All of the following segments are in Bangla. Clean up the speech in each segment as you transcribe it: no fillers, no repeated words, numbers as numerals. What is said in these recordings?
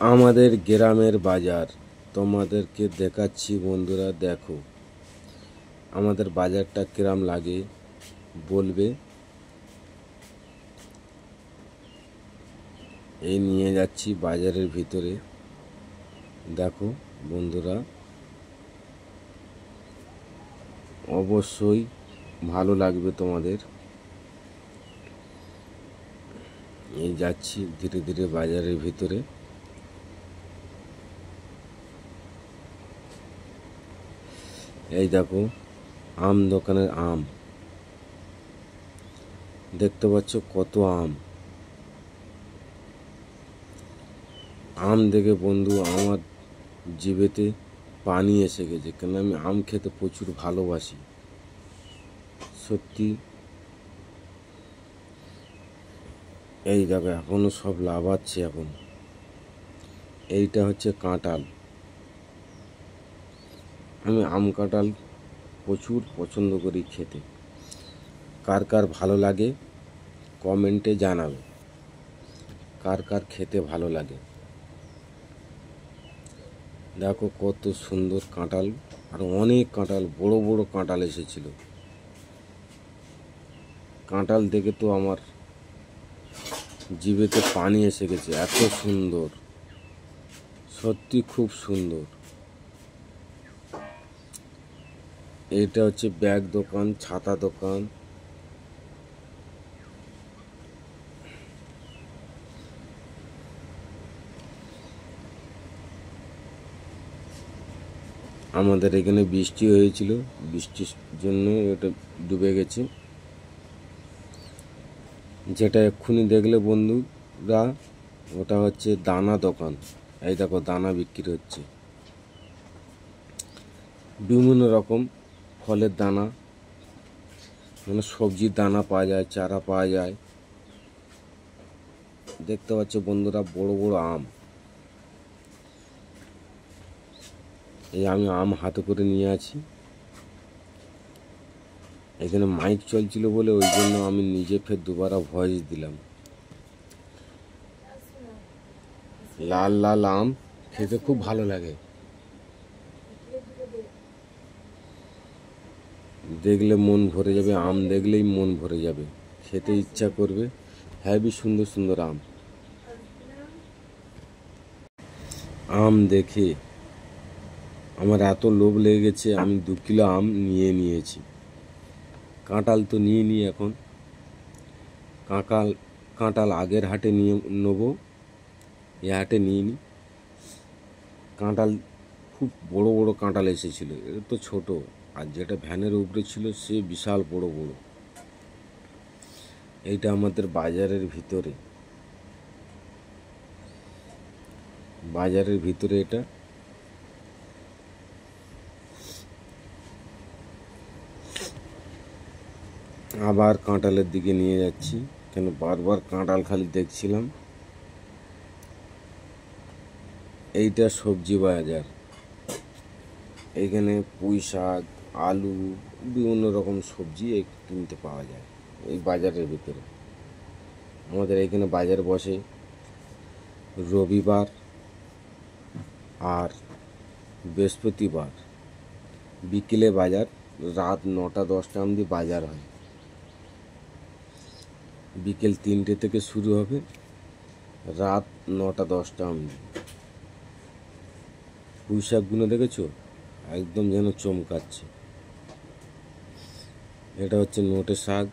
আমাদের গ্রামের বাজার তোমাদেরকে দেখাচ্ছি বন্ধুরা। দেখো আমাদের বাজারটা কিরাম লাগে বলবে। এই নিয়ে যাচ্ছি বাজারের ভিতরে। দেখো বন্ধুরা, অবশ্যই ভালো লাগবে তোমাদের। এই যাচ্ছি ধীরে ধীরে বাজারের ভিতরে। এই দেখো আম দোকানের আম দেখতে পাচ্ছ, কত আম। আম দেখে বন্ধু আমার জিভেতে পানি এসে গেছে, কেন আমি আম খেতে প্রচুর ভালোবাসি সত্যি। এই দেখো এখনো সব লাফাচ্ছে এখন। এইটা হচ্ছে কাঁঠাল। আমি আম কাঁঠাল প্রচুর পছন্দ করি খেতে। কার কার ভালো লাগে কমেন্টে জানাবে, কার কার খেতে ভালো লাগে। দেখো কত সুন্দর কাঁঠাল, আর অনেক কাঁঠাল, বড় বড় কাঁঠাল এসেছিল। কাঁঠাল দেখে তো আমার জিভেতে পানি এসে গেছে, এত সুন্দর, সত্যি খুব সুন্দর। এইটা হচ্ছে ব্যাগ দোকান, ছাতা দোকান। আমাদের এখানে বৃষ্টি হয়েছিল, বৃষ্টির জন্য এটা ডুবে গেছে। যেটা এক্ষুনি দেখলে বন্ধুরা, ওটা হচ্ছে দানা দোকান। এই দেখো দানা বিক্রি হচ্ছে, বিভিন্ন রকম ফলের দানা, মানে সবজির দানা পাওয়া যায়, চারা পাওয়া যায়। দেখতে পাচ্ছ বন্ধুরা বড় বড় আম। এই আমি আম হাতে করে নিয়ে আছি। এখানে মাইক চলছিল বলে ওই জন্য আমি নিজে ফের দুবারা ভয়েস দিলাম। লাল লাল আম খেতে খুব ভালো লাগে, দেখলে মন ভরে যাবে। আম দেখলেই মন ভরে যাবে, খেতে ইচ্ছা করবে। হেবি সুন্দর সুন্দর আম। আম দেখে আমার এত লোভ লেগে গেছে, আমি 2 কিলো আম নিয়েছি। কাঁঠাল তো নিয়ে এখন। কাঁঠাল আগের হাটে নিয়ে নেবো, এ হাটে নিয়ে নিই। কাঁঠাল খুব বড় বড় কাঁঠাল এসেছিল, এটা তো ছোট, আর যেটা ভ্যানের উপরে ছিল সে বিশাল বড় বড়। এইটা আমাদের বাজারের ভিতরে, এটা। আবার কাঁঠালের দিকে নিয়ে যাচ্ছি, কেন বারবার কাঁঠাল খালি দেখছিলাম। এইটা সবজি বাজার। এইখানে পুঁই শাক, আলু, বিভিন্ন রকম সবজি কিনতে পাওয়া যায় এই বাজারের ভিতরে। আমাদের এখানে বাজার বসে রবিবার আর বৃহস্পতিবার বিকেলে বাজার। রাত 9টা-10টা অবধি বাজার হয়। বিকেল 3টে থেকে শুরু হবে, রাত 9টা-10টা অবধি। পুঁই শাকগুলো দেখেছো, একদম যেন চমকাচ্ছে। এটা হচ্ছে নোটে শাক।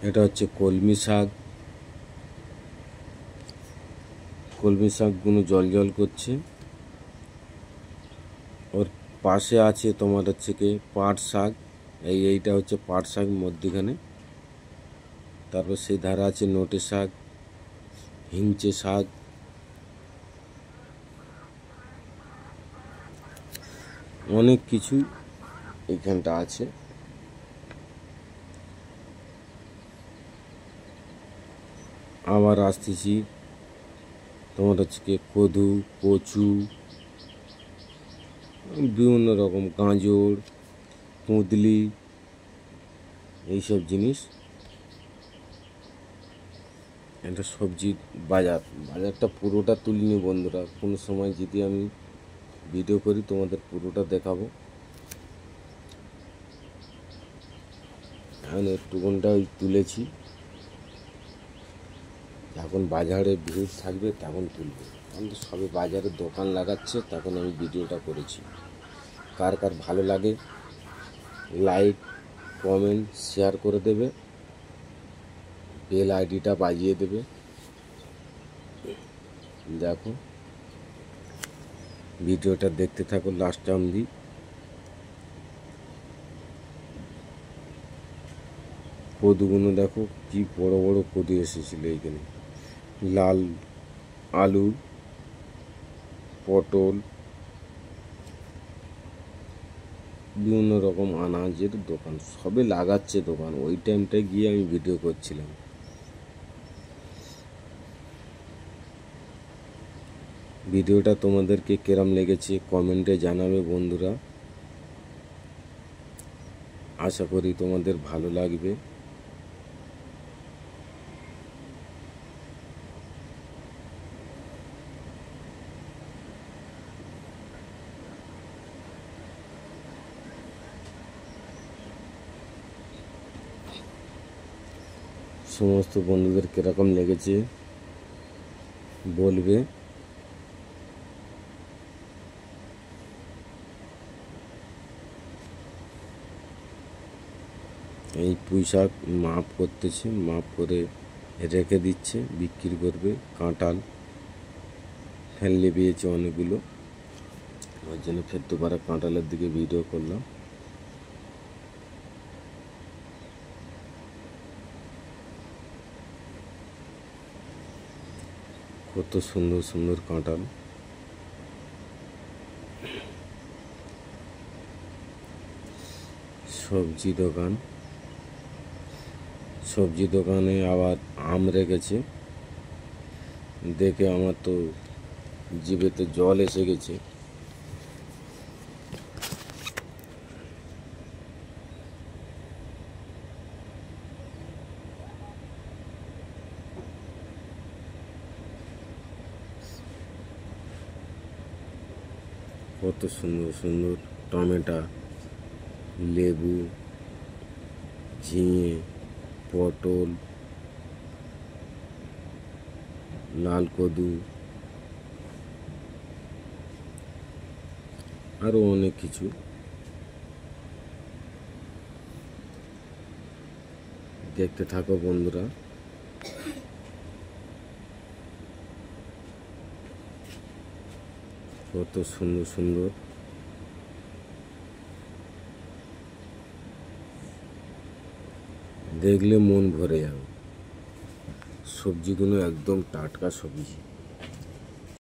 এটা হচ্ছে কলমি শাক। কলমি শাকগুলো জল জল করছে। ওর পাশে আছে তোমার হচ্ছে কি পাট শাক। এইটা হচ্ছে পাট শাক মধ্যিখানে। তারপর সেই ধারে আছে নোটে শাক, হিংচে শাক। অনেক কিছু এইখানটা আছে। আবার আসতেছি তোমার হচ্ছে কি কদু, কচু, বিভিন্ন রকম গাজর, কুঁদলি, এইসব জিনিস এটা সবজির বাজারটা পুরোটা তুলিনি বন্ধুরা, কোনো সময় যদি আমি ভিডিও করি তোমাদের পুরোটা দেখাবো। এখন একটুকুনটা তুলেছি, যখন বাজারে ভিড় থাকবে তখন তুলব। এখন তো সবে বাজারে দোকান লাগাচ্ছে, তখন আমি ভিডিওটা করেছি। কার কার ভালো লাগে লাইক কমেন্ট শেয়ার করে দেবে, বেল আইডিটা বাজিয়ে দেবে। দেখো ভিডিওটা দেখতে থাকো লাস্ট অবধি। কদুগুলো দেখো কি বড় বড় কদু এসেছিল এইখানে, লাল আলু, পটল, বিভিন্ন রকম আনাজের দোকান সবে লাগাচ্ছে দোকান। ওই টাইমটায় গিয়ে আমি ভিডিও করছিলাম। ভিডিওটা তোমাদেরকে কেরম লেগেছে কমেন্টে জানাবে বন্ধুরা, আশা করি তোমাদের ভালো লাগবে। সমস্ত বন্ধুদের কীরকম লেগেছে বলবে। এই পুঁইশাক মাপ করতেছে, মাপ করে রেখে দিচ্ছে, বিক্রি করবে। কাঁঠাল ফেললে পেয়েছে অনেকগুলো, ওর জন্য ফের দুবারা কাঁঠালের দিকে ভিডিও করলাম। কত সুন্দর সুন্দর কাঁঠাল। সবজি দোকান, সবজি দোকানে আবার আম রেখেছে, দেখে আমার তো জিভেতে জল এসে গেছে। কত সুন্দর সুন্দর টমেটো, লেবু, ঝিঙে, পটল, লাল কদু, আরও অনেক কিছু। দেখতে থাকো বন্ধুরা। কত সুন্দর সুন্দর, দেখলে মন ভরে যাবে। সবজিগুলো একদম টাটকা সবজি।